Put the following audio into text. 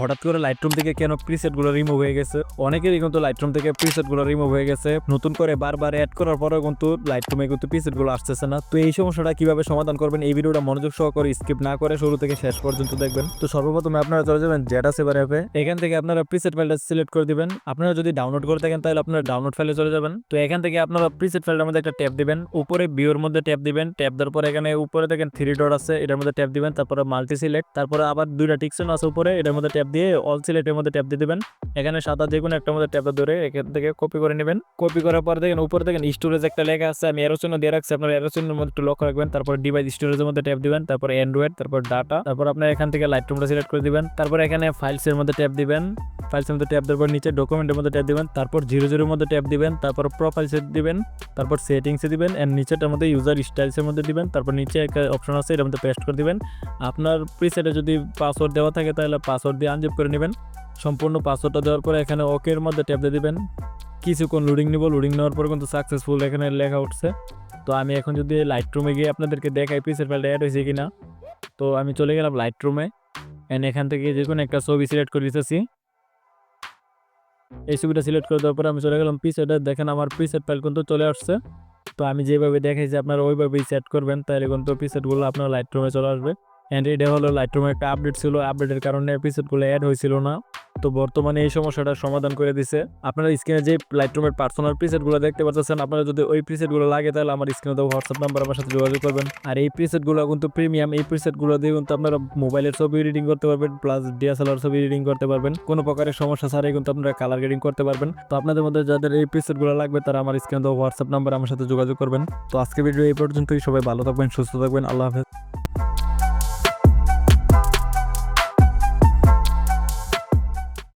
হঠাৎ করে লাইটরুম থেকে কেন প্রিসেটগুলো রিমুভ হয়ে গেছে। অনেকেরই কিন্তু লাইটরুম থেকে প্রিসেটগুলো রিমুভ হয়ে গেছে, নতুন করে বারবার অ্যাড করার পরেও কিন্তু লাইটরুমে কিন্তু প্রিসেটগুলো আসতেছে না। তো এই সমস্যাটা কিভাবে সমাধান করবেন, এই ভিডিওটা মনোযোগ সহকারে স্কিপ না করে শুরু থেকে শেষ পর্যন্ত দেখবেন। তো সর্বপ্রথমে আপনারা চলে যাবেন ডেটা সেভার অ্যাপে। এখান থেকে আপনারা প্রিসেট ফাইলটা সিলেক্ট করে দিবেন। আপনারা যদি ডাউনলোড করে থাকেন তাহলে আপনারা ডাউনলোড ফাইলে চলে যাবেন। তো এখান থেকে আপনারা প্রিসেট ফাইলটার মধ্যে একটা ট্যাব দিবেন, উপরে ভিউর মধ্যে ট্যাব দিবেন। ট্যাব দেওয়ার পর এখানে উপরে দেখেন 3 ডট আছে, এটার মধ্যে ট্যাব দিবেন। তারপরে মাল্টি সিলেক্ট, তারপরে আবার 2টা টিক চিহ্ন আছে উপরে, এটার মধ্যে ট্যাব দিয়ে অল সিলেক্টের মধ্যে ট্যাব দিয়ে দিবেন। এখানে সাদা যে কোনো একটা মধ্যে ট্যাবটা ধরে এখান থেকে কপি করে নেবেন। কপি করার পর দেখেন উপরে দেখেন স্টোরেজ একটা লেখা আছে, আমি এরো চিহ্ন দিয়ে রাখছি, আপনার এরো চিহ্নের মধ্যে একটু লক্ষ্য রাখবেন। তারপর ডিভাইস স্টোরেজের মধ্যে ট্যাব দিবেন, তারপর অ্যান্ড্রয়েড, তারপর ডাটা, তারপর আপনার এখান থেকে লাইটরুমটা সিলেক্ট করে দিবেন। তারপর এখানে ফাইলসের মধ্যে ট্যাব দিবেন, ফাইলসের মধ্যে ট্যাব দেওয়ার পর নিচে ডকুমেন্টের মধ্যে ট্যাব দিবেন, তারপর 00 মধ্যে ট্যাব দিবেন, তারপর প্রোফাইলসে দিবেন, তারপর সেটিংসে দিবেন, এন্ড নিচেটার মধ্যে ইউজার স্টাইলসের মধ্যে দিবেন। তারপর নিচে একটা অপশন আছে, এর মধ্যে পেস্ট করে দিবেন। আপনার প্রিসেটে যদি পাসওয়ার্ড দেওয়া থাকে তাহলে পাসওয়ার্ড দিয়ে আনজিপ করে নেবেন। সম্পূর্ণ পাসওয়ার্ডটা দেওয়ার পরে এখানে ওকের মধ্যে ট্যাব দিয়ে দিবেন। কিছুক্ষণ লোডিং নিব, লোডিং নেওয়ার পর কিন্তু সাকসেসফুল এখানে লেখা উঠছে। তো আমি এখন যদি লাইটরুমে গিয়ে আপনাদেরকে দেখাই প্রিসেট ফাইলটা অ্যাড হয়েছে কিনা। তো আমি চলে গেলাম লাইটরুমে, এন্ড এখান থেকে যে কোনো একটা ছবি সিলেক্ট করে দিতেছি। এই ছবিটা সিলেক্ট করে দেওয়ার পরে আমি চলে গেলাম প্রিসেটে। দেখেন আমার প্রিসেট ফাইল কিন্তু চলে আসছে। তো আমি যেভাবে দেখাইছি আপনারা ওইভাবেই সেট করবেন, তাহলে কিন্তু প্রিসেটগুলো আপনার লাইটরুমে চলে আসবে। অ্যান্ড এটা হলো লাইটরুমে একটা আপডেট ছিল, আপডেটের কারণে প্রিসেটগুলো অ্যাড হয়েছিল না। তো বর্তমানে এই সমস্যাটার সমাধান করে দিছে। আপনারা স্ক্রিনে যে লাইটরুমের পার্সোনাল প্রিসেটগুলো দেখতে পাচ্ছেন, আপনারা যদি ওই প্রিসেটগুলো লাগে তাহলে আমার স্ক্রিনে দেওয়া হোয়াটসঅ্যাপ নাম্বার আমার সাথে যোগাযোগ করবেন। আর এই প্রিসেটগুলো কিন্তু প্রিমিয়াম, এই প্রিসেটগুলো দিয়ে কিন্তু আপনারা মোবাইলের ছবি এডিটিং করতে পারবেন, প্লাস ডিএসএলআর ছবি এডিটিং করতে পারবেন। কোনো প্রকারের সমস্যা ছাড়াই কিন্তু আপনারা কালার গ্রেডিং করতে পারবেন। তো আপনাদের মধ্যে যাদের এই প্রিসেটগুলো লাগবে তারা আমার স্ক্রিনে দেওয়া হোয়াটসঅ্যাপ নাম্বার আমার সাথে যোগাযোগ করবেন। তো আজকে ভিডিও এই পর্যন্তই। সবাই ভালো থাকবেন, সুস্থ থাকবেন, আল্লাহ হাফেজ।